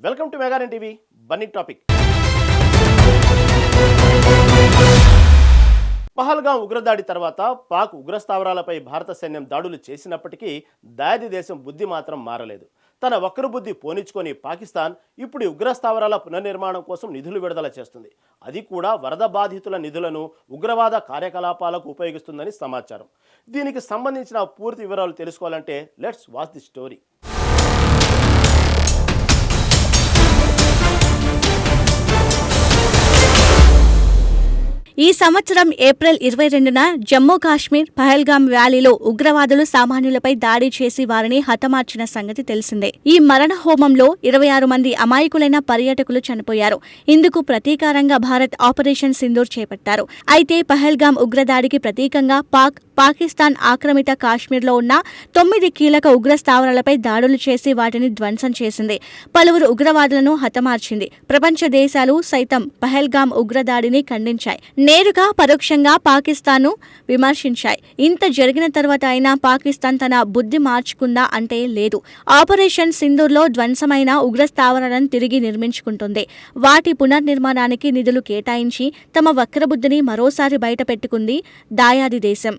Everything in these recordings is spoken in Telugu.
వెల్కమ్ టు మెగానన్ టీవీ బన్నీ టాపిక్. పహల్గాం ఉగ్రదాడి తర్వాత పాక్ ఉగ్రస్థావరాలపై భారత సైన్యం దాడులు చేసినప్పటికీ దాయాది దేశం బుద్ధి మాత్రం మారలేదు. తన వక్ర బుద్ధి పోనిచ్చుకొని పాకిస్తాన్ ఇప్పుడు ఉగ్రస్థావరాల పునర్నిర్మాణం కోసం నిధులు విడుదల చేస్తుంది. అది కూడా వరద బాధితుల నిధులను ఉగ్రవాద కార్యకలాపాలకు ఉపయోగిస్తుందని సమాచారం. దీనికి సంబంధించిన పూర్తి వివరాలు తెలుసుకోవాలంటే లెట్స్ వాచ్ ది స్టోరీ. ఈ సంవత్సరం ఏప్రిల్ 22న జమ్మూ కాశ్మీర్ పహల్గాం వ్యాలీలో ఉగ్రవాదులు సామాన్యులపై దాడి చేసి వారిని హతమార్చిన సంగతి తెలిసిందే. ఈ మరణ హోమంలో 26 మంది అమాయకులైన పర్యాటకులు చనిపోయారు. ఇందుకు ప్రతీకారంగా భారత్ ఆపరేషన్ సింధూర్ చేపట్టారు. అయితే పహల్గాం ఉగ్రదాడికి ప్రతీకంగా పాకిస్తాన్ ఆక్రమిత కాశ్మీర్లో ఉన్న 9 కీలక ఉగ్ర స్థావరాలపై దాడులు చేసి వాటిని ధ్వంసం చేసింది. పలువురు ఉగ్రవాదులను హతమార్చింది. ప్రపంచ దేశాలు సైతం పహల్గాం ఉగ్రదాడిని ఖండించాయి. నేరుగా పరోక్షంగా పాకిస్తాన్ను విమర్శించాయి. ఇంత జరిగిన తర్వాత అయినా పాకిస్తాన్ తన బుద్ధి మార్చుకుందా అంటే లేదు. ఆపరేషన్ సింధూర్లో ధ్వంసమైన ఉగ్ర స్థావరాలను తిరిగి నిర్మించుకుంటుంది. వాటి పునర్నిర్మాణానికి నిధులు కేటాయించి తమ వక్రబుద్ధిని మరోసారి బయటపెట్టుకుంది దాయాది దేశం.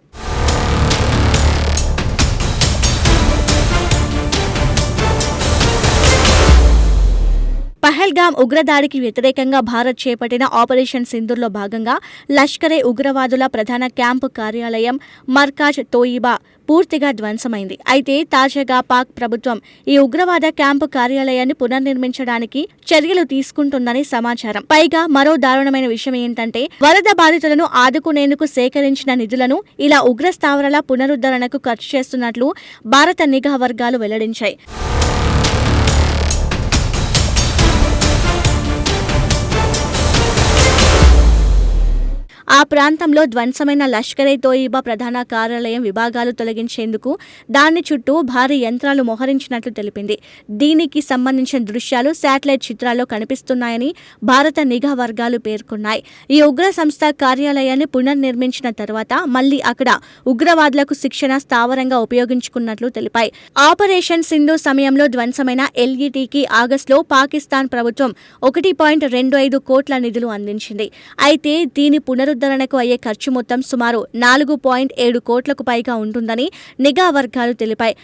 పహల్గాం ఉగ్రదాడికి వ్యతిరేకంగా భారత్ చేపట్టిన ఆపరేషన్ సింధూర్లో భాగంగా లష్కరే ఉగ్రవాదుల ప్రధాన క్యాంపు కార్యాలయం మర్కాజ్ తోయిబా పూర్తిగా ధ్వంసమైంది. అయితే తాజాగా పాక్ ప్రభుత్వం ఈ ఉగ్రవాద క్యాంపు కార్యాలయాన్ని పునర్నిర్మించడానికి చర్యలు తీసుకుంటుందని సమాచారం. పైగా మరో దారుణమైన విషయం ఏంటంటే వరద బాధితులను ఆదుకునేందుకు సేకరించిన నిధులను ఇలా ఉగ్ర స్థావరాల పునరుద్ధరణకు ఖర్చు చేస్తున్నట్లు భారత నిఘా వర్గాలు వెల్లడించాయి. ఆ ప్రాంతంలో ధ్వంసమైన లష్కరే తోయిబా ప్రధాన కార్యాలయం విభాగాలు తొలగించేందుకు దాని చుట్టూ భారీ యంత్రాలు మోహరించినట్లు తెలిపింది. దీనికి సంబంధించిన దృశ్యాలు శాటిలైట్ చిత్రాల్లో కనిపిస్తున్నాయని భారత నిఘా వర్గాలు పేర్కొన్నాయి. ఈ ఉగ్ర సంస్థ కార్యాలయాన్ని పునర్నిర్మించిన తర్వాత మళ్లీ అక్కడ ఉగ్రవాదులకు శిక్షణ స్థావరంగా ఉపయోగించుకున్నట్లు తెలిపాయి. ఆపరేషన్ సింధు సమయంలో ధ్వంసమైన ఎల్ఈటీకి ఆగస్టులో పాకిస్తాన్ ప్రభుత్వం 1.25 కోట్ల నిధులు అందించింది. అయితే దీని పునరుద్ధరణకు అయ్యే ఖర్చు మొత్తం సుమారు 4.7 కోట్లకు పైగా ఉంటుందని నిఘా వర్గాలు తెలిపాయి.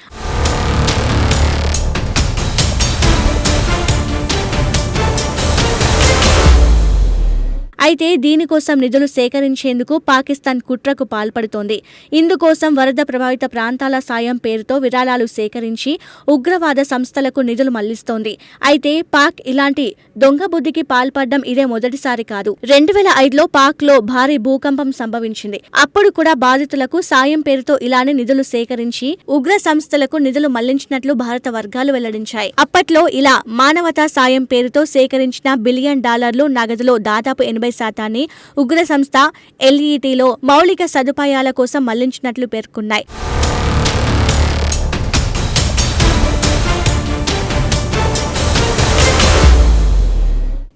అయితే దీనికోసం నిధులు సేకరించేందుకు పాకిస్తాన్ కుట్రకు పాల్పడుతోంది. ఇందుకోసం వరద ప్రభావిత ప్రాంతాల సాయం పేరుతో విరాళాలు సేకరించి ఉగ్రవాద సంస్థలకు నిధులు మళ్లిస్తోంది. అయితే పాక్ ఇలాంటి దొంగ బుద్ధికి పాల్పడడం ఇదే మొదటిసారి కాదు. 2005లో పాక్లో భారీ భూకంపం సంభవించింది. అప్పుడు కూడా బాధితులకు సాయం పేరుతో ఇలానే నిధులు సేకరించి ఉగ్ర సంస్థలకు నిధులు మళ్లించినట్లు భారత వర్గాలు వెల్లడించాయి. అప్పట్లో ఇలా మానవతా సాయం పేరుతో సేకరించిన $1 బిలియన్ నగదులో దాదాపు 80% ఉగ్ర సంస్థ ఎల్ఈటీలో మౌలిక సదుపాయాల కోసం మళ్లించినట్లు పేర్కొన్నాయి.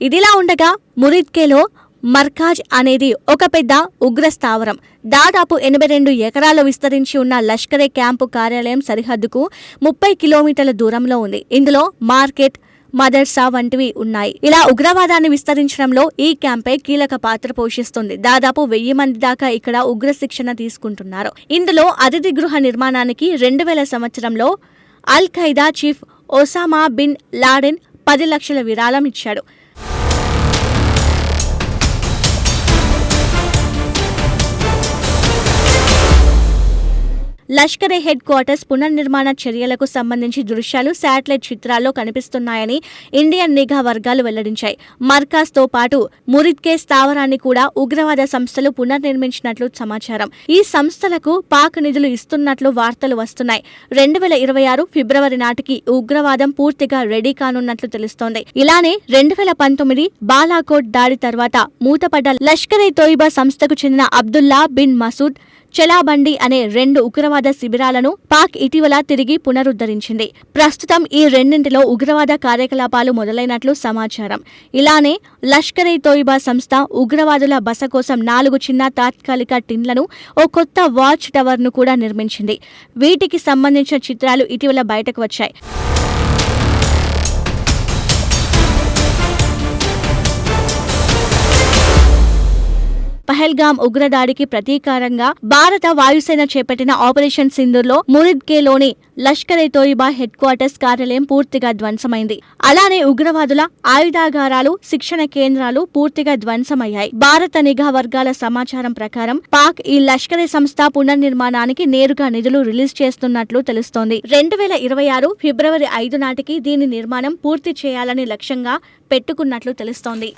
ఇదిలా ఉండగా మురిద్కేలో మర్కాజ్ అనేది ఒక పెద్ద ఉగ్ర స్థావరం. దాదాపు 82 ఎకరాల్లో విస్తరించి ఉన్న లష్కరే క్యాంపు కార్యాలయం సరిహద్దుకు 30 కిలోమీటర్ల దూరంలో ఉంది. ఇందులో మార్కెట్, మదర్సా వంటివి ఉన్నాయి. ఇలా ఉగ్రవాదాన్ని విస్తరించడంలో ఈ క్యాంపే కీలక పాత్ర పోషిస్తుంది. దాదాపు 1000 మంది దాకా ఇక్కడ ఉగ్ర శిక్షణ తీసుకుంటున్నారు. ఇందులో అతిథి గృహ నిర్మాణానికి 2000 సంవత్సరంలో Al Qaeda chief Osama bin Laden 10 లక్షల విరాళం ఇచ్చాడు. లష్కరే హెడ్ క్వార్టర్స్ పునర్నిర్మాణ చర్యలకు సంబంధించి దృశ్యాలు శాటిలైట్ చిత్రాల్లో కనిపిస్తున్నాయని ఇండియన్ నిఘా వర్గాలు వెల్లడించాయి. మర్కాజ్తో పాటు మురిద్కే స్థావరాన్ని కూడా ఉగ్రవాద సంస్థలు పునర్నిర్మించినట్లు సమాచారం. ఈ సంస్థలకు పాక్ నిధులు ఇస్తున్నట్లు వార్తలు వస్తున్నాయి. 2026 ఫిబ్రవరి నాటికి ఉగ్రవాదం పూర్తిగా రెడీ కానున్నట్లు తెలుస్తోంది. ఇలానే 2019 బాలాకోట్ దాడి తర్వాత మూతపడ్డ లష్కరే తోయిబా సంస్థకు చెందిన అబ్దుల్లా బిన్ మసూద్ చలాబండి అనే 2 ఉగ్రవాద శిబిరాలను పాక్ ఇటీవల తిరిగి పునరుద్ధరించింది. ప్రస్తుతం ఈ రెండింటిలో ఉగ్రవాద కార్యకలాపాలు మొదలైనట్లు సమాచారం. ఇలానే లష్కరే తోయిబా సంస్థ ఉగ్రవాదుల బస కోసం 4 చిన్న తాత్కాలిక టిన్లను ఓ కొత్త వాచ్ టవర్ ను కూడా నిర్మించింది. వీటికి సంబంధించిన చిత్రాలు ఇటీవల బయటకు వచ్చాయి. పహల్గామ్ ఉగ్రదాడికి ప్రతీకారంగా భారత వాయుసేన చేపట్టిన ఆపరేషన్ సింధూర్లో మురిద్కేలోని లష్కర్-ఎ-తోయిబా హెడ్ క్వార్టర్స్ కార్యాలయం పూర్తిగా ధ్వంసమైంది. అలానే ఉగ్రవాదుల ఆయుధాగారాలు, శిక్షణ కేంద్రాలు పూర్తిగా ధ్వంసమయ్యాయి. భారత నిఘా వర్గాల సమాచారం ప్రకారం పాక్ ఈ లష్కరే సంస్థ పునర్నిర్మాణానికి నేరుగా నిధులు రిలీజ్ చేస్తున్నట్లు తెలుస్తోంది. 2026 ఫిబ్రవరి 5 నాటికి దీని నిర్మాణం పూర్తి చేయాలని లక్ష్యంగా పెట్టుకున్నట్లు తెలుస్తోంది.